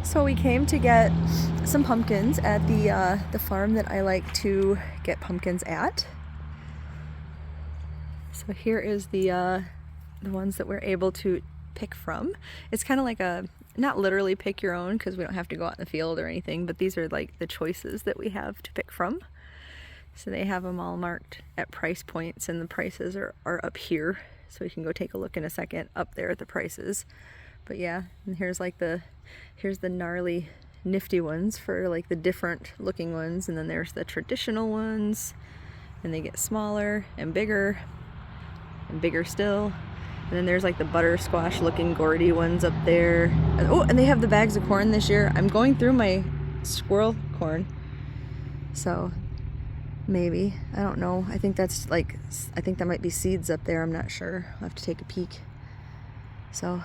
So we came to get some pumpkins at the farm that I like to get pumpkins at. So here is the ones that we're able to pick from. It's kind of like a, not literally pick your own because we don't have to go out in the field or anything, but these are like the choices that we have to pick from. So they have them all marked at price points, and the prices are up here. So we can go take a look in a second up there at the prices. But yeah, and here's the gnarly nifty ones for like the different looking ones, and then there's the traditional ones, and they get smaller and bigger still. And then there's like the buttersquash looking gourdy ones up there. Oh, and they have the bags of corn this year. I'm going through my squirrel corn, so maybe, I don't know, I think that might be seeds up there. I'm not sure. I'll have to take a peek. So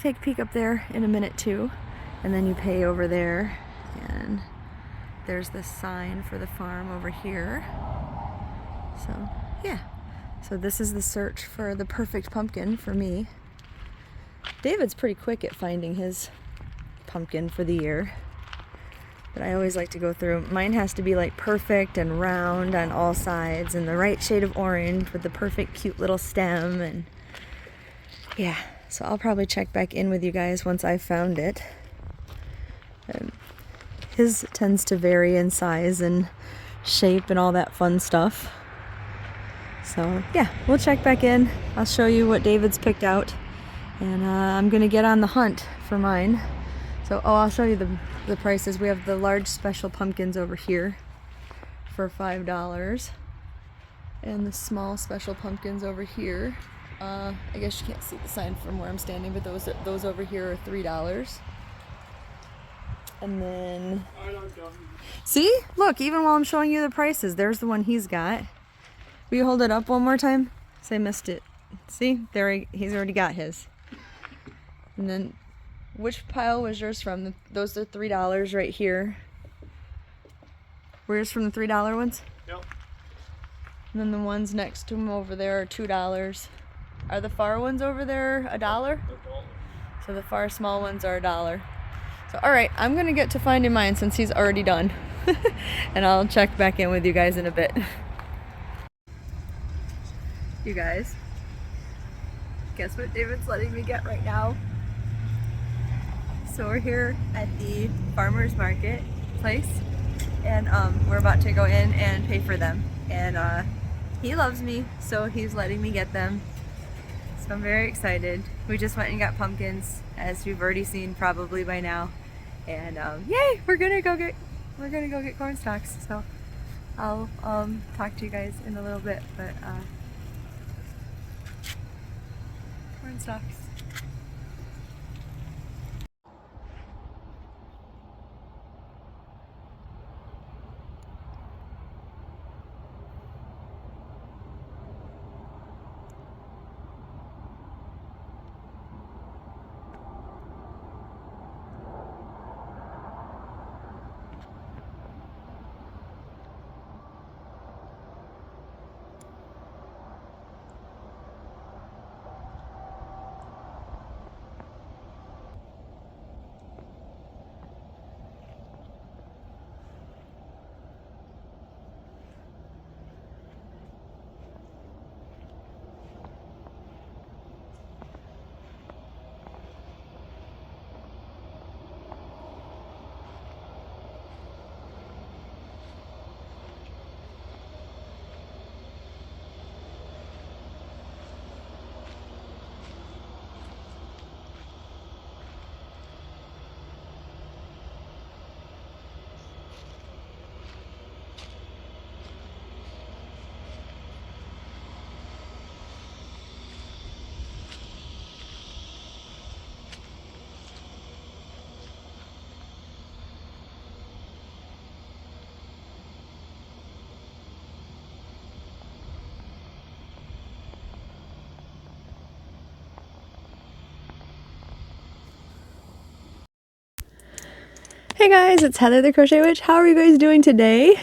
take a peek up there in a minute too, and then you pay over there, and there's the sign for the farm over here. So yeah, so this is the search for the perfect pumpkin for me. David's pretty quick at finding his pumpkin for the year, but I always like to go through. Mine has to be like perfect and round on all sides and the right shade of orange with the perfect cute little stem, and yeah. So I'll probably check back in with you guys once I've found it. His tends to vary in size and shape and all that fun stuff. So yeah, we'll check back in. I'll show you what David's picked out. And I'm gonna get on the hunt for mine. So, I'll show you the prices. We have the large special pumpkins over here for $5. And the small special pumpkins over here. I guess you can't see the sign from where I'm standing, but those over here are $3. And then, see? Look, even while I'm showing you the prices, there's the one he's got. Will you hold it up one more time? So I missed it. See? There, he's already got his. And then, which pile was yours from? Those are $3 right here. Were yours from the $3 ones? Yep. And then the ones next to him over there are $2. Are the far ones over there $1? So the far small ones are $1. So alright, I'm gonna get to finding mine since he's already done. And I'll check back in with you guys in a bit. You guys, guess what David's letting me get right now? So we're here at the farmer's market place, and we're about to go in and pay for them. And he loves me, so he's letting me get them. So I'm very excited. We just went and got pumpkins, as you've already seen probably by now. And yay, we're gonna go get corn stalks. So I'll talk to you guys in a little bit, but corn stalks. Hey guys, it's Heather the Crochet Witch. How are you guys doing today?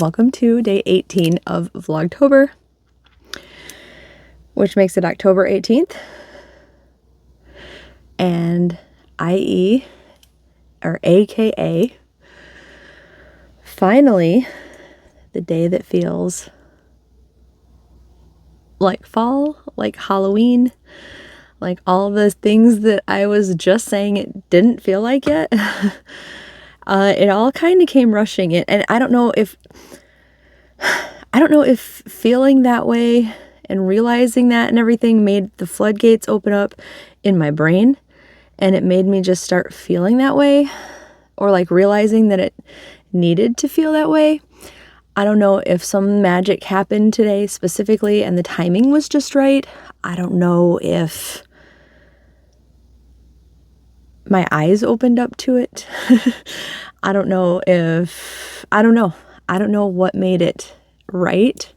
Welcome to day 18 of Vlogtober, which makes it October 18th. And i.e. or AKA, finally, the day that feels like fall, like Halloween, like all the things that I was just saying it didn't feel like yet. It all kind of came rushing in, and I don't know if feeling that way and realizing that and everything made the floodgates open up in my brain, and it made me just start feeling that way, or like realizing that it needed to feel that way. I don't know if some magic happened today specifically and the timing was just right. I don't know if my eyes opened up to it. I don't know what made it right.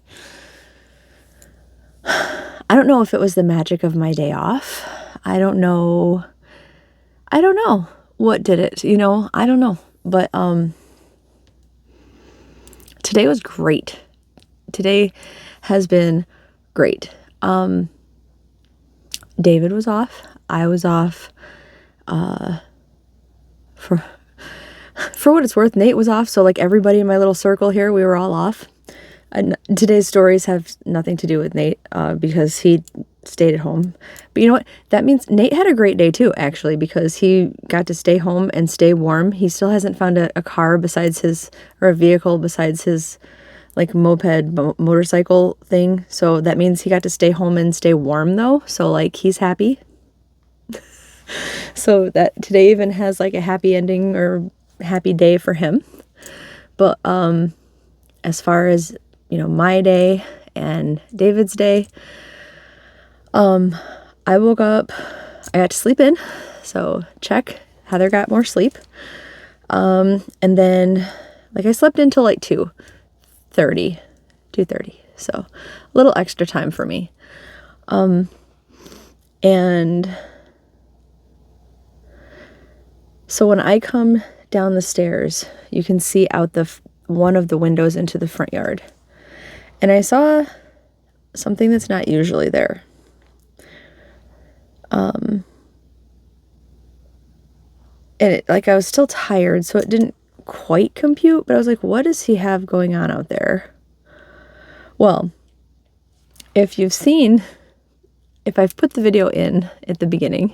I don't know if it was the magic of my day off. I don't know what did it, I don't know. But today was great. Today has been great. David was off. I was off. For what it's worth, Nate was off. So like everybody in my little circle here, we were all off. And today's stories have nothing to do with Nate because he stayed at home. But you know what? That means Nate had a great day too, actually, because he got to stay home and stay warm. He still hasn't found a car besides or a vehicle besides his like motorcycle thing. So that means he got to stay home and stay warm though. So like he's happy. So that today even has like a happy ending or happy day for him. But as far as my day and David's day, I woke up, I got to sleep in, so check. Heather got more sleep, and then like I slept until like 2:30, so a little extra time for me. And so when I come down the stairs, you can see out one of the windows into the front yard. And I saw something that's not usually there. And I was still tired, so it didn't quite compute, but I was like, what does he have going on out there? Well, if I've put the video in at the beginning,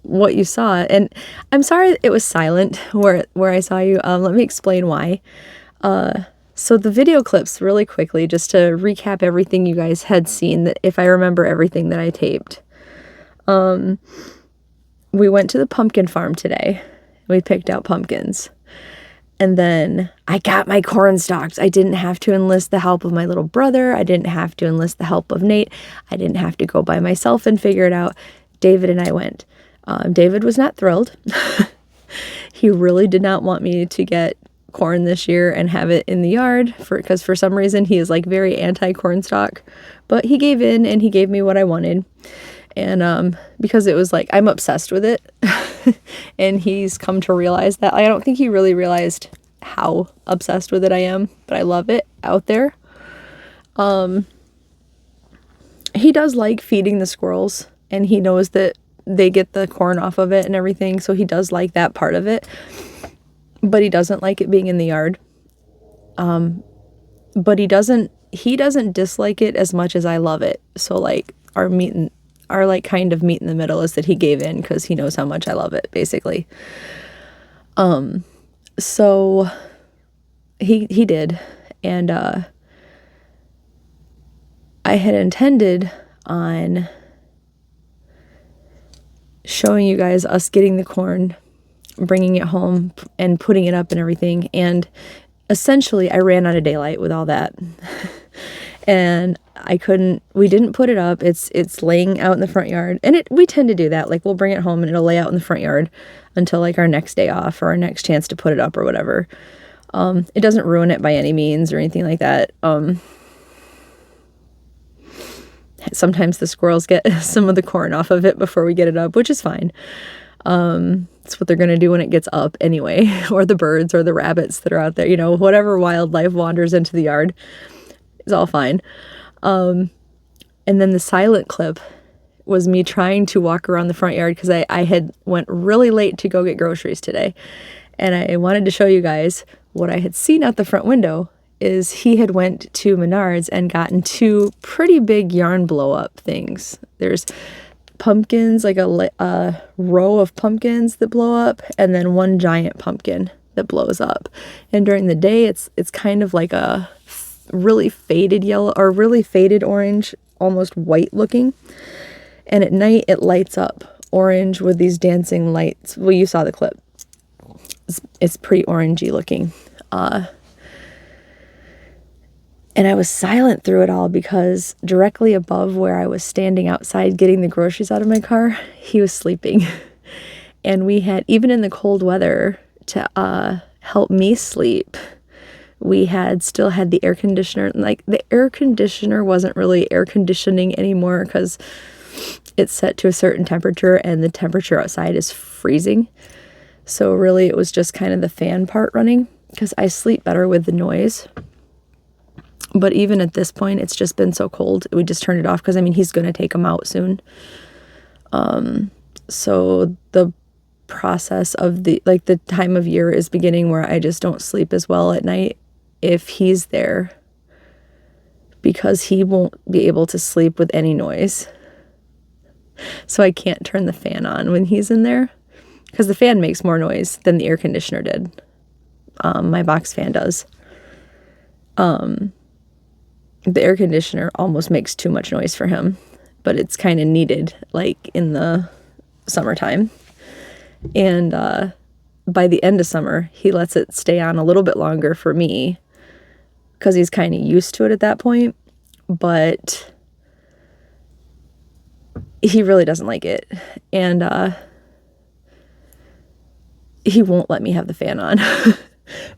what you saw, and I'm sorry it was silent where I saw you. Let me explain why. So the video clips really quickly, just to recap everything you guys had seen, that if I remember everything that I taped. We went to the pumpkin farm today. We picked out pumpkins. And then I got my corn stalks. I didn't have to enlist the help of my little brother. I didn't have to enlist the help of Nate. I didn't have to go by myself and figure it out. David and I went. David was not thrilled. He really did not want me to get corn this year and have it in the yard because for some reason he is like very anti-corn stalk. But he gave in and he gave me what I wanted. And because it was like, I'm obsessed with it. And he's come to realize that. I don't think he really realized how obsessed with it I am, but I love it out there. He does like feeding the squirrels, and he knows that they get the corn off of it and everything, so he does like that part of it. But he doesn't like it being in the yard. But he doesn't dislike it as much as I love it. So like our like kind of meet in the middle is that he gave in because he knows how much I love it, basically. So he did, and I had intended on showing you guys us getting the corn, bringing it home and putting it up and everything, and essentially I ran out of daylight with all that. And we didn't put it up. It's laying out in the front yard. And we tend to do that. Like we'll bring it home and it'll lay out in the front yard until like our next day off or our next chance to put it up or whatever. It doesn't ruin it by any means or anything like that. Sometimes the squirrels get some of the corn off of it before we get it up, which is fine. It's what they're going to do when it gets up anyway, or the birds or the rabbits that are out there, whatever wildlife wanders into the yard. It's all fine. And then the silent clip was me trying to walk around the front yard because I had went really late to go get groceries today. And I wanted to show you guys what I had seen out the front window is he had went to Menards and gotten 2 pretty big yarn blow up things. There's pumpkins, like a row of pumpkins that blow up, and then 1 giant pumpkin that blows up. And during the day, it's kind of like a really faded yellow or really faded orange, almost white looking. And at night, it lights up orange with these dancing lights. Well, you saw the clip. It's pretty orangey looking. And I was silent through it all because directly above where I was standing outside getting the groceries out of my car, he was sleeping. And we had, even in the cold weather, to help me sleep, we still had the air conditioner. Like, the air conditioner wasn't really air conditioning anymore because it's set to a certain temperature and the temperature outside is freezing. So really it was just kind of the fan part running because I sleep better with the noise. But even at this point, it's just been so cold. We just turned it off because, I mean, he's going to take him out soon. So the process of the time of year is beginning where I just don't sleep as well at night if he's there because he won't be able to sleep with any noise. So I can't turn the fan on when he's in there because the fan makes more noise than the air conditioner did. My box fan does. The air conditioner almost makes too much noise for him, but it's kind of needed like in the summertime. And by the end of summer, he lets it stay on a little bit longer for me because he's kind of used to it at that point, but he really doesn't like it. And he won't let me have the fan on.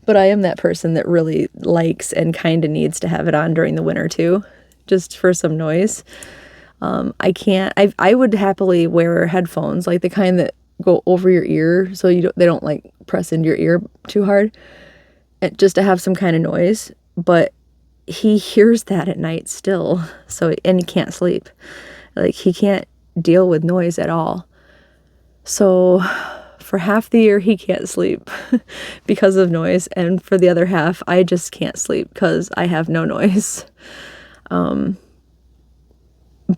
But I am that person that really likes and kind of needs to have it on during the winter too, just for some noise. I would happily wear headphones, like the kind that go over your ear so they don't like press into your ear too hard, just to have some kind of noise. But he hears that at night still, and he can't sleep. Like, he can't deal with noise at all. So for half the year, he can't sleep because of noise. And for the other half, I just can't sleep because I have no noise.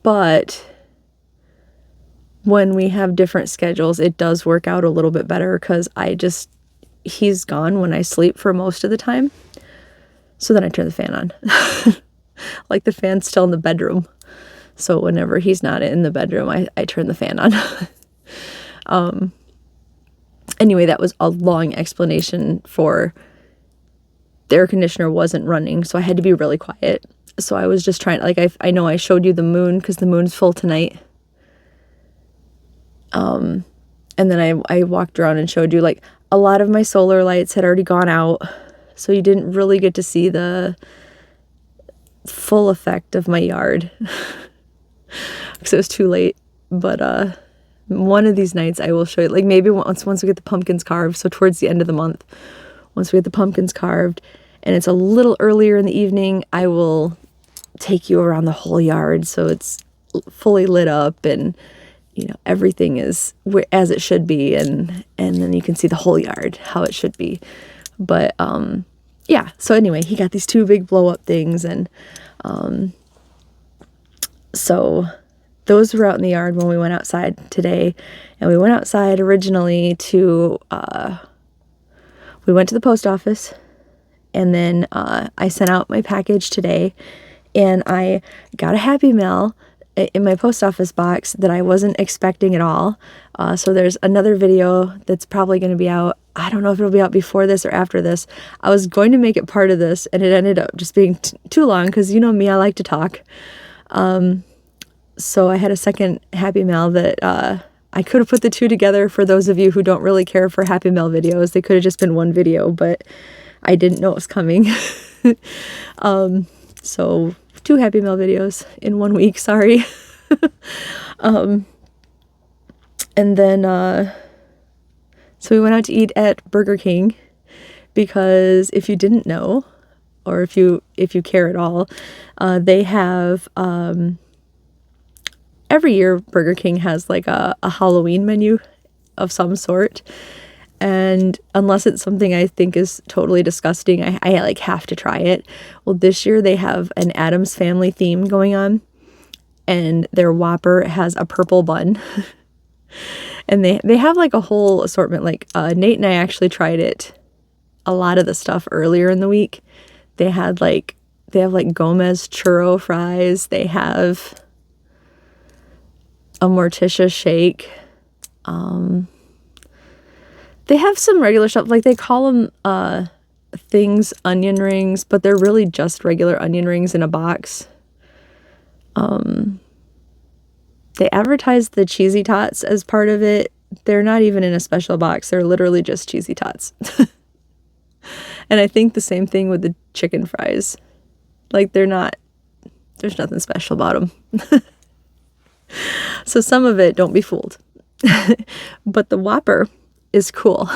But when we have different schedules, it does work out a little bit better because he's gone when I sleep for most of the time. So then I turn the fan on. Like, the fan's still in the bedroom. So whenever he's not in the bedroom, I turn the fan on. Anyway, that was a long explanation for the air conditioner wasn't running, so I had to be really quiet. So I was just trying, like, I know I showed you the moon because the moon's full tonight. And then I walked around and showed you, like, a lot of my solar lights had already gone out, so you didn't really get to see the full effect of my yard because it was too late. But one of these nights I will show you, like, maybe once we get the pumpkins carved, so towards the end of the month, once we get the pumpkins carved and it's a little earlier in the evening, I will take you around the whole yard so it's fully lit up and, you know, everything is as it should be, and then you can see the whole yard how it should be. But yeah, so anyway, he got these 2 big blow up things, and so those were out in the yard when we went outside today. And we went outside originally we went to the post office, and then I sent out my package today, and I got a Happy Mail in my post office box that I wasn't expecting at all. So there's another video that's probably going to be out. I don't know if it'll be out before this or after this. I was going to make it part of this, and it ended up just being too long because, you know me, I like to talk. So I had a second Happy Mail that I could have put the 2 together. For those of you who don't really care for Happy Mail videos, they could have just been one video, but I didn't know it was coming. So 2 Happy Mail videos in 1 week, sorry. And then so we went out to eat at Burger King because if you didn't know, or if you care at all, they have every year Burger King has like a Halloween menu of some sort. And unless it's something I think is totally disgusting, I like have to try it. Well, this year they have an Addams Family theme going on, and their Whopper has a purple bun. And they have like a whole assortment. Like Nate and I actually tried it, a lot of the stuff earlier in the week. They have like Gomez churro fries. They have a Morticia shake. They have some regular stuff, like they call them things onion rings, but they're really just regular onion rings in a box. They advertise the cheesy tots as part of it. They're not even in a special box. They're literally just cheesy tots. And I think the same thing with the chicken fries. Like there's nothing special about them. So some of it, don't be fooled. But the Whopper is cool.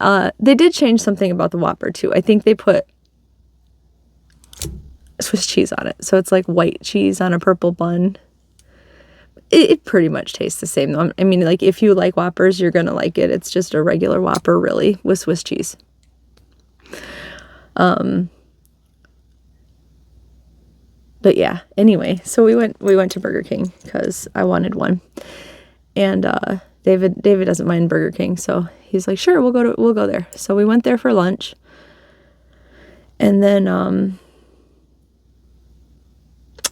They did change something about the Whopper too. I think they put Swiss cheese on it. So it's like white cheese on a purple bun. It pretty much tastes the same though. I mean, like if you like Whoppers, you're going to like it. It's just a regular Whopper really with Swiss cheese. But yeah, anyway, so we went to Burger King because I wanted one. And David doesn't mind Burger King, so he's like, sure, we'll go there. So we went there for lunch. And then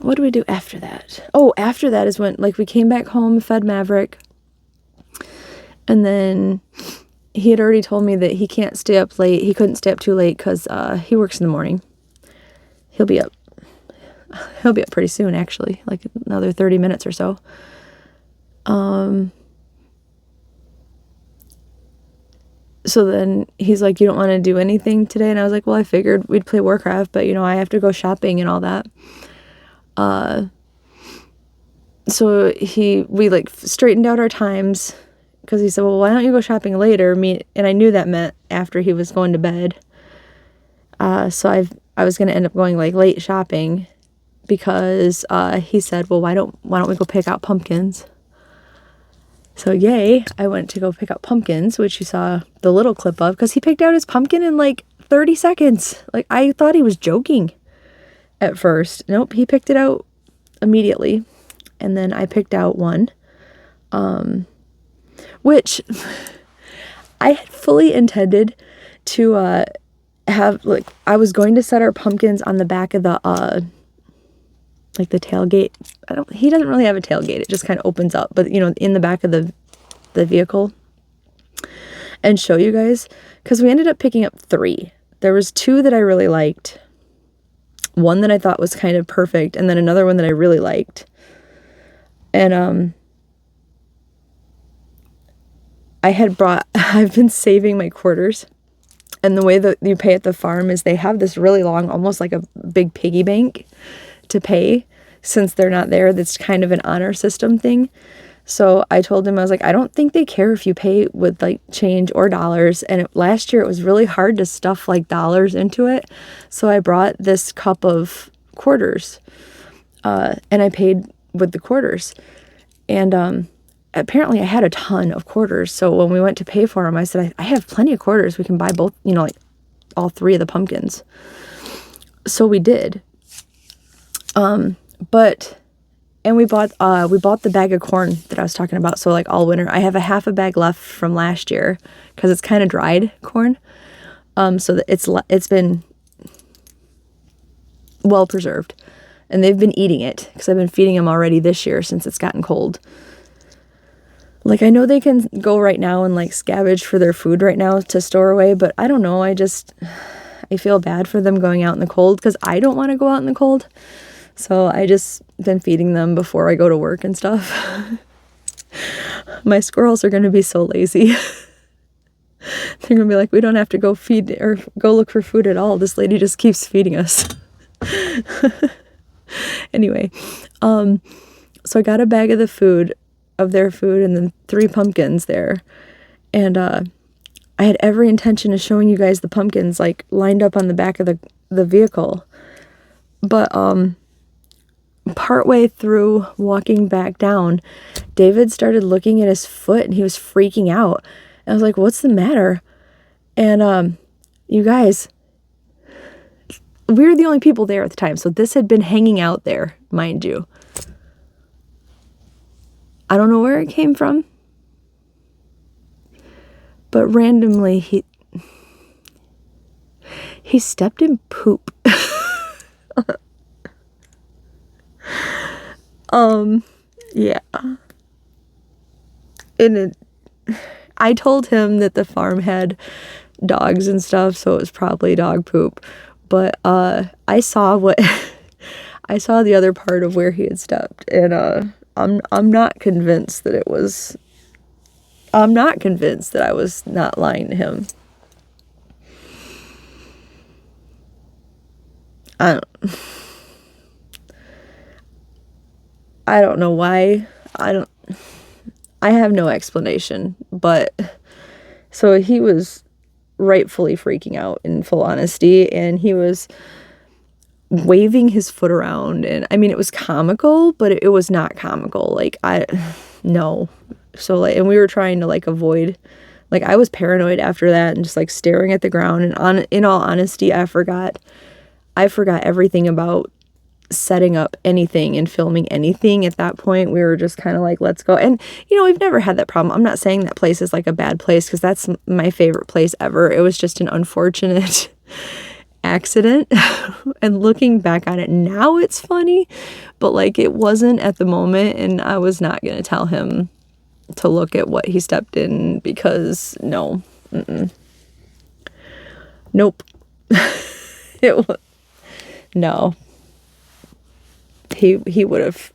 what do we do after that? Oh, after that is when like we came back home, fed Maverick. And then he had already told me that he can't stay up late. He couldn't stay up too late cuz he works in the morning. He'll be up pretty soon actually, like another 30 minutes or so. So then he's like, you don't want to do anything today? And I was like, well, I figured we'd play Warcraft, but you know, I have to go shopping and all that. So we like straightened out our times because he said, well, why don't you go shopping later? And I knew that meant after he was going to bed. So I was going to end up going like late shopping because, he said, well, why don't we go pick out pumpkins? So yay, I went to go pick out pumpkins, which you saw the little clip of, because he picked out his pumpkin in like 30 seconds. Like I thought he was joking at first. Nope, he picked it out immediately. And then I picked out one, which I had fully intended to have, like, I was going to set our pumpkins on the back of the, like the tailgate. He doesn't really have a tailgate. It just kind of opens up, but you know, in the back of the vehicle, and show you guys, because we ended up picking up 3. There was 2 that I really liked, one that I thought was kind of perfect, and then another one that I really liked. And I've been saving my quarters, and the way that you pay at the farm is they have this really long, almost like a big piggy bank to pay since they're not there. That's kind of an honor system thing. So I told him, I was like, I don't think they care if you pay with like change or dollars. And last year it was really hard to stuff like dollars into it. So I brought this cup of quarters, and I paid with the quarters. And apparently I had a ton of quarters. So when we went to pay for them, I said, I have plenty of quarters. We can buy both, you know, like all 3 of the pumpkins. So we did. And we bought the bag of corn that I was talking about. So like all winter, I have a half a bag left from last year because it's kind of dried corn. So that it's been well preserved, and they've been eating it because I've been feeding them already this year since it's gotten cold. Like I know they can go right now and like scavenge for their food right now to store away, but I don't know. I feel bad for them going out in the cold because I don't want to go out in the cold. So I just been feeding them before I go to work and stuff. My squirrels are going to be so lazy. They're going to be like, we don't have to go feed or go look for food at all. This lady just keeps feeding us. Anyway, so I got a bag of their food and then 3 pumpkins there. And I had every intention of showing you guys the pumpkins like lined up on the back of the vehicle. But partway through walking back down, David started looking at his foot and he was freaking out. And I was like, what's the matter? And you guys, we were the only people there at the time, so this had been hanging out there, mind you. I don't know where it came from, but randomly he stepped in poop. Yeah. And I told him that the farm had dogs and stuff, so it was probably dog poop. But I saw I saw the other part of where he had stepped, and I'm not convinced that I'm not convinced that I was not lying to him. I don't know why. I have no explanation, but so he was rightfully freaking out, in full honesty, and he was waving his foot around, and I mean, it was comical, but it was not comical. Like, no. So, like, and we were trying to, like, avoid, like, I was paranoid after that and just, like, staring at the ground, and in all honesty, I forgot everything about setting up anything and filming anything at that point. We were just kind of like, let's go. And, you know, we've never had that problem. I'm not saying that place is like a bad place, because that's my favorite place ever. It was just an unfortunate accident. And looking back on it now, it's funny, but like, it wasn't at the moment, and I was not going to tell him to look at what he stepped in, because no. Nope. No. He would have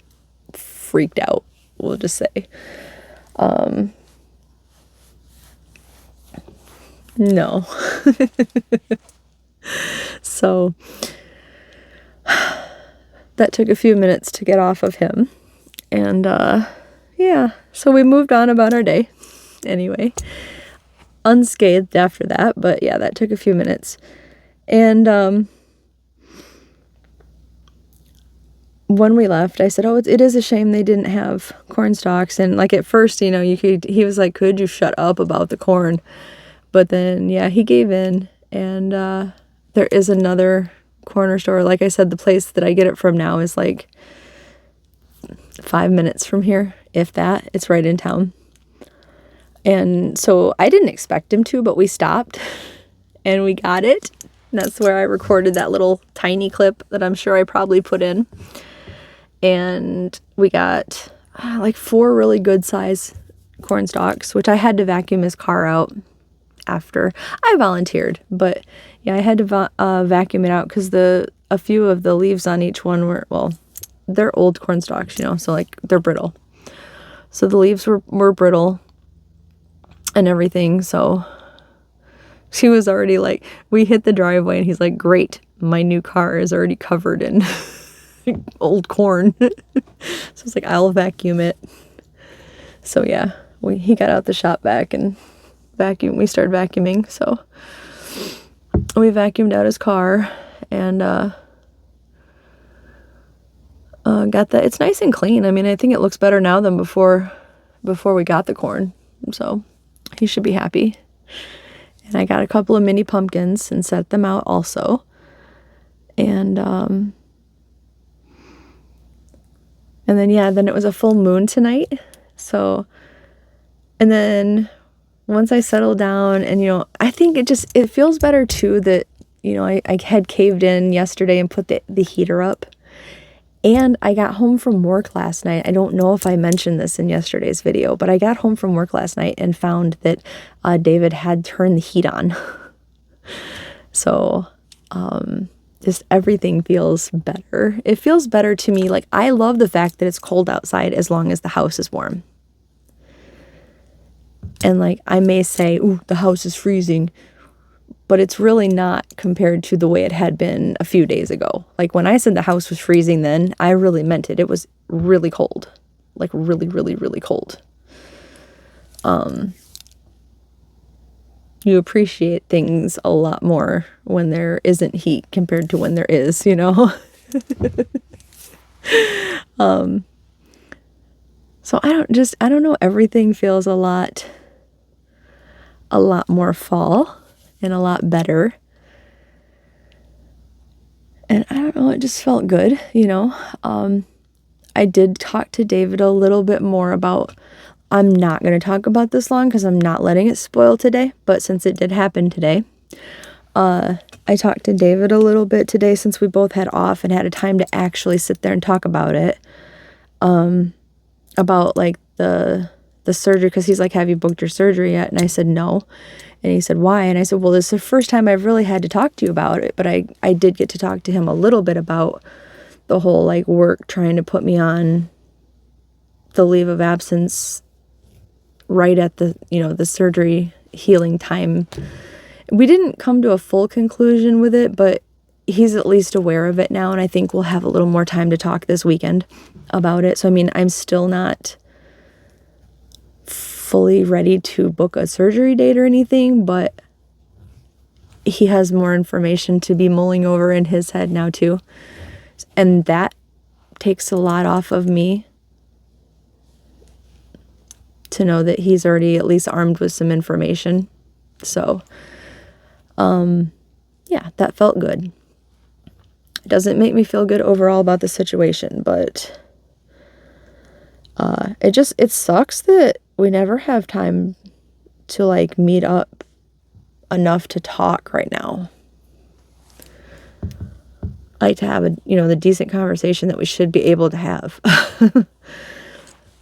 freaked out, we'll just say. No. So that took a few minutes to get off of him. And yeah, so we moved on about our day anyway, unscathed after that. But yeah, that took a few minutes. And when we left, I said, oh, it is a shame they didn't have corn stalks. And like, at first, you know, he was like, could you shut up about the corn? But then, yeah, he gave in. And there is another corner store. Like I said, the place that I get it from now is like 5 minutes from here, if that. It's right in town. And so I didn't expect him to, but we stopped and we got it. And that's where I recorded that little tiny clip that I'm sure I probably put in. And we got like 4 really good size corn stalks, which I had to vacuum his car out after. I volunteered, but yeah, I had to vacuum it out, because a few of the leaves on each one were, well, they're old corn stalks, you know, so like they're brittle. So the leaves were brittle and everything. So she was already like, we hit the driveway and he's like, great, my new car is already covered in old corn. So it's like, I'll vacuum it. So yeah, he got out the shop vac and we started vacuuming. So we vacuumed out his car and got that. It's nice and clean. I mean, I think it looks better now than before we got the corn. So he should be happy. And I got a couple of mini pumpkins and set them out also. And then, yeah, then it was a full moon tonight. So, and then once I settled down, and, you know, I think it feels better too that, you know, I had caved in yesterday and put the heater up. And I got home from work last night. I don't know if I mentioned this in yesterday's video, but I got home from work last night and found that David had turned the heat on. So, just everything feels better. It feels better to me. Like, I love the fact that it's cold outside as long as the house is warm. And like, I may say, ooh, the house is freezing, but it's really not compared to the way it had been a few days ago. Like, when I said the house was freezing then, I really meant it. It was really cold. Like, really, really, really cold. You appreciate things a lot more when there isn't heat compared to when there is, you know? So I don't know, everything feels a lot more fall and a lot better. And I don't know, it just felt good, you know. I did talk to David a little bit more about, I'm not going to talk about this long because I'm not letting it spoil today, but since it did happen today, I talked to David a little bit today since we both had off and had a time to actually sit there and talk about it. About like the surgery, because he's like, have you booked your surgery yet? And I said no. And he said, why? And I said, well, this is the first time I've really had to talk to you about it, but I did get to talk to him a little bit about the whole like work trying to put me on the leave of absence right at the, you know, the surgery healing time. We didn't come to a full conclusion with it, but he's at least aware of it now, and I think we'll have a little more time to talk this weekend about it. So I mean, I'm still not fully ready to book a surgery date or anything, but he has more information to be mulling over in his head now too. And that takes a lot off of me to know that he's already at least armed with some information. So, yeah, that felt good. It doesn't make me feel good overall about the situation, but it sucks that we never have time to like meet up enough to talk right now. Like to have a, you know, the decent conversation that we should be able to have.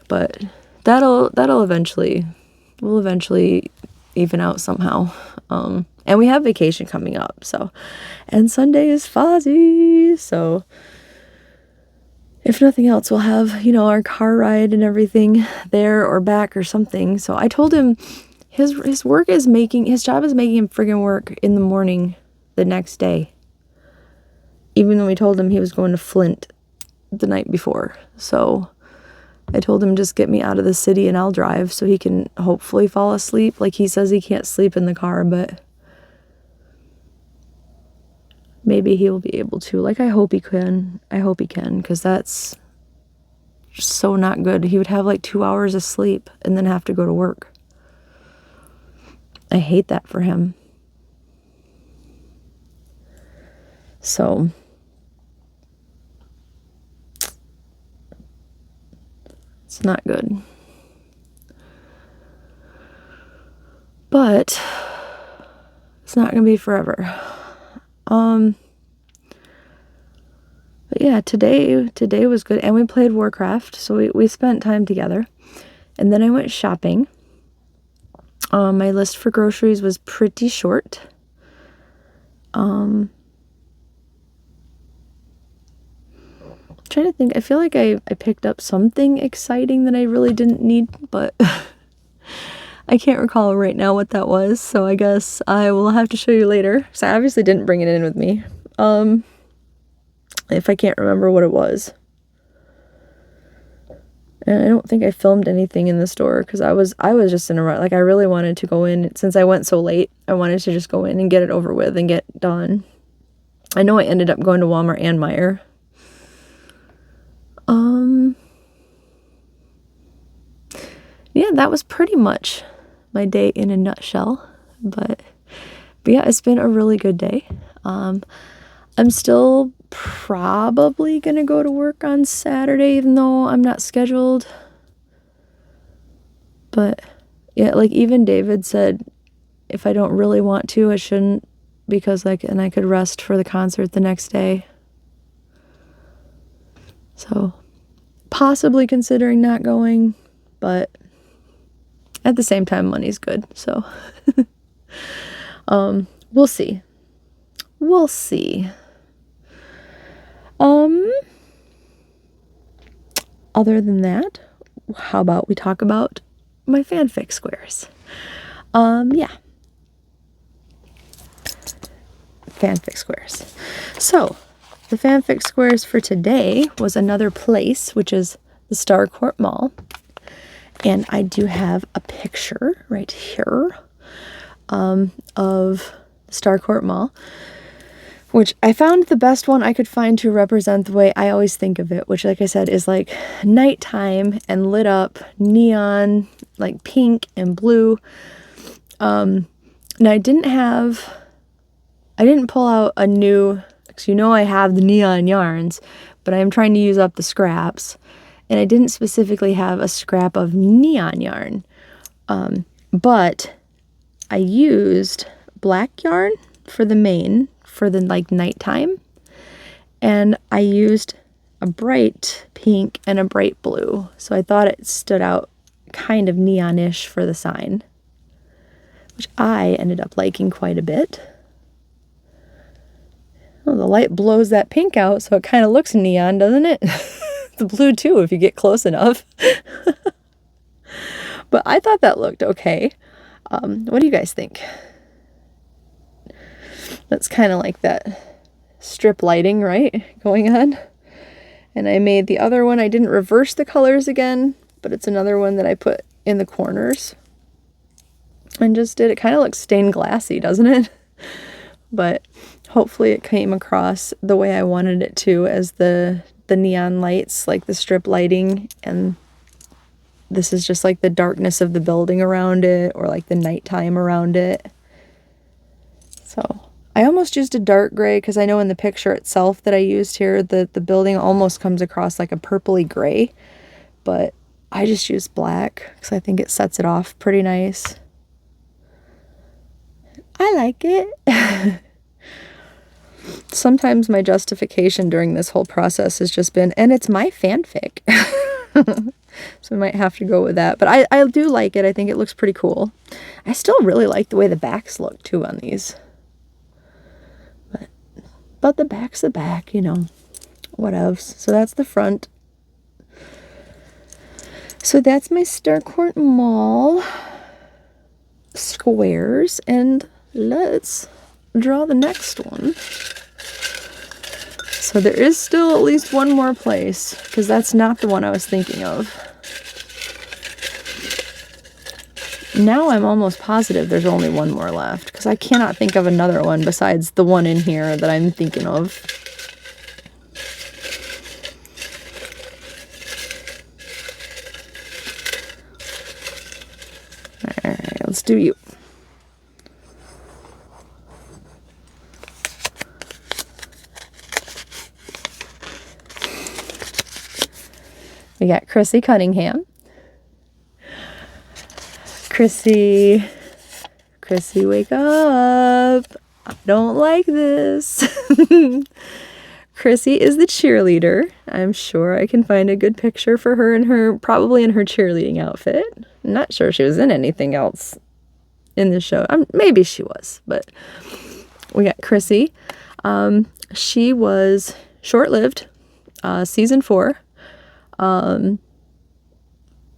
But we'll eventually even out somehow. And we have vacation coming up, so, and Sunday is Fozzie, so if nothing else, we'll have, you know, our car ride and everything there or back or something. So I told him his job is making him friggin' work in the morning the next day, even though we told him he was going to Flint the night before. So I told him, just get me out of the city and I'll drive so he can hopefully fall asleep. Like, he says he can't sleep in the car, but maybe he will be able to. Like, I hope he can, because that's just so not good. He would have like 2 hours of sleep and then have to go to work. I hate that for him. So it's not good. But it's not going to be forever. But yeah, today was good, and we played Warcraft, so we spent time together. And then I went shopping. My list for groceries was pretty short. Trying to think, I feel like I picked up something exciting that I really didn't need, but I can't recall right now what that was, so I guess I will have to show you later. So I obviously didn't bring it in with me. If I can't remember what it was. And I don't think I filmed anything in the store because I was just in a rush. Like, I really wanted to go in. Since I went so late, I wanted to just go in and get it over with and get done. I know I ended up going to Walmart and Meijer. Yeah, that was pretty much my day in a nutshell. But yeah, it's been a really good day. I'm still probably gonna go to work on Saturday, even though I'm not scheduled. But yeah, like, even David said if I don't really want to, I shouldn't, because I could rest for the concert the next day. So possibly considering not going, but at the same time, money's good, so we'll see. Other than that, how about we talk about my fanfic squares? Yeah. Fanfic squares. So, the fanfic squares for today was Another Place, which is the Starcourt Mall. And I do have a picture right here of the Starcourt Mall. which I found the best one I could find to represent the way I always think of it, which, like I said, is like nighttime and lit up neon, like pink and blue. Now I didn't pull out a new, because you know I have the neon yarns, but I am trying to use up the scraps, and I didn't specifically have a scrap of neon yarn, but I used black yarn for the mane for the like nighttime, and I used a bright pink and a bright blue, so I thought it stood out kind of neonish for the sign, which I ended up liking quite a bit. Oh, the light blows that pink out, so it kind of looks neon, doesn't it? The blue too, if you get close enough. But I thought that looked okay. What do you guys think? That's kind of like that strip lighting, right, going on. And I made the other one. I didn't reverse the colors again, but it's another one that I put in the corners. And just did, it kind of looks stained glassy, doesn't it? But hopefully it came across the way I wanted it to, as the neon lights, like the strip lighting, and this is just like the darkness of the building around it, or like the nighttime around it. So I almost used a dark gray, because I know in the picture itself that I used here, the building almost comes across like a purpley gray, but I just used black because I think it sets it off pretty nice. I like it. Sometimes my justification during this whole process has just been, and it's my fanfic. So I might have to go with that. But I do like it. I think it looks pretty cool. I still really like the way the backs look too on these. But the back's the back, you know. Whatevs. So that's the front. So that's my Starcourt Mall squares, and let's draw the next one. So there is still at least one more place, because that's not the one I was thinking of. Now I'm almost positive there's only one more left, because I cannot think of another one besides the one in here that I'm thinking of. Alright, let's do you. We got Chrissy Cunningham. Chrissy, wake up. I don't like this. Chrissy is the cheerleader. I'm sure I can find a good picture for her probably in her cheerleading outfit. I'm not sure she was in anything else in the show. Maybe she was, but we got Chrissy. She was short-lived, season 4.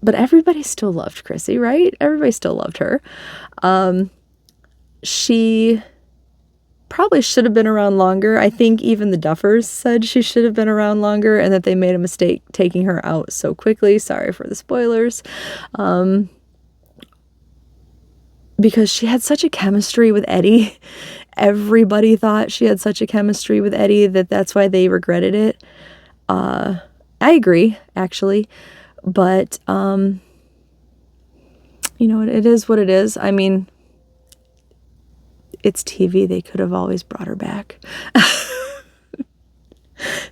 But everybody still loved Chrissy, right? Everybody still loved her. She probably should have been around longer. I think even the Duffers said she should have been around longer, and that they made a mistake taking her out so quickly. Sorry for the spoilers. Because she had such a chemistry with Eddie. Everybody thought she had such a chemistry with Eddie that's why they regretted it. I agree, actually. But, you know, it is what it is. I mean, it's TV. They could have always brought her back.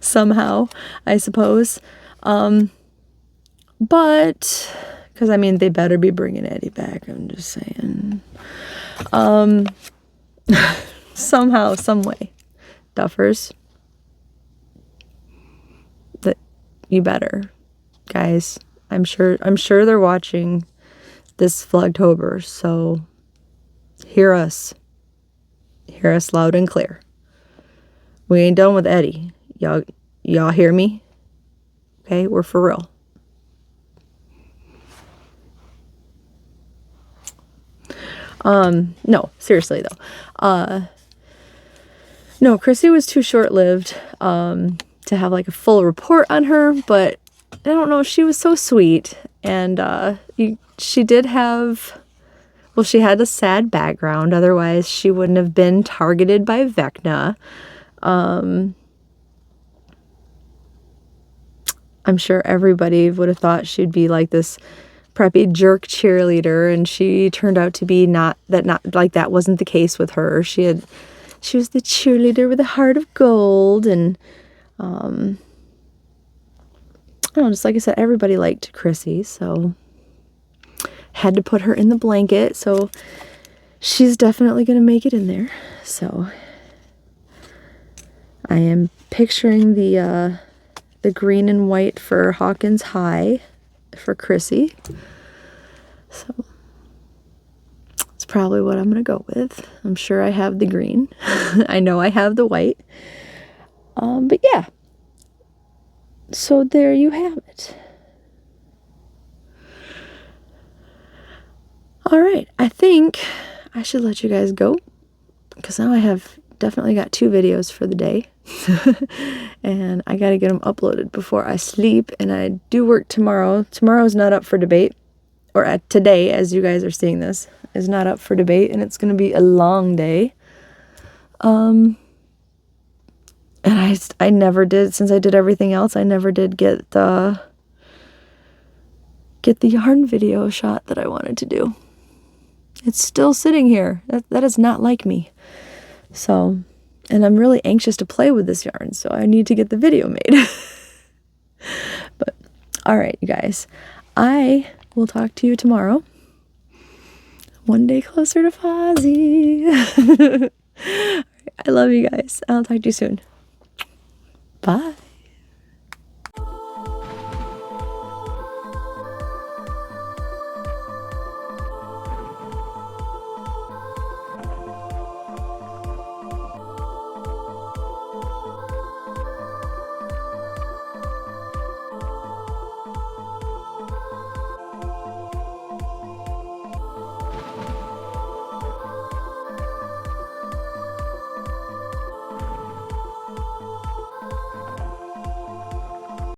Somehow, I suppose. But, because, I mean, they better be bringing Eddie back. I'm just saying. Somehow, some way. Duffers. That you better. Guys, I'm sure they're watching this Vlogtober, so hear us loud and clear. We ain't done with Eddie. Y'all hear me? Okay, we're for real. No, seriously though. No, Chrissy was too short-lived to have like a full report on her, but I don't know, she was so sweet, and she did have, well, she had a sad background, otherwise she wouldn't have been targeted by Vecna. I'm sure everybody would have thought she'd be like this preppy jerk cheerleader, and she turned out to be not like that wasn't the case with her. She was the cheerleader with a heart of gold, and I don't know, just like I said, everybody liked Chrissy, so had to put her in the blanket, so she's definitely gonna make it in there. So I am picturing the green and white for Hawkins High for Chrissy. So it's probably what I'm gonna go with. I'm sure I have the green. I know I have the white. But yeah. So there you have it. All right, I think I should let you guys go, because now I have definitely got 2 videos for the day. And I gotta get them uploaded before I sleep, and I do work tomorrow. Tomorrow's not up for debate, or today, as you guys are seeing this, is not up for debate, and it's gonna be a long day. And I never did, since I did everything else, I never did get the yarn video shot that I wanted to do. It's still sitting here. That is not like me. So, and I'm really anxious to play with this yarn, so I need to get the video made. But, all right, you guys. I will talk to you tomorrow. One day closer to Fozzie. I love you guys. I'll talk to you soon. Bye.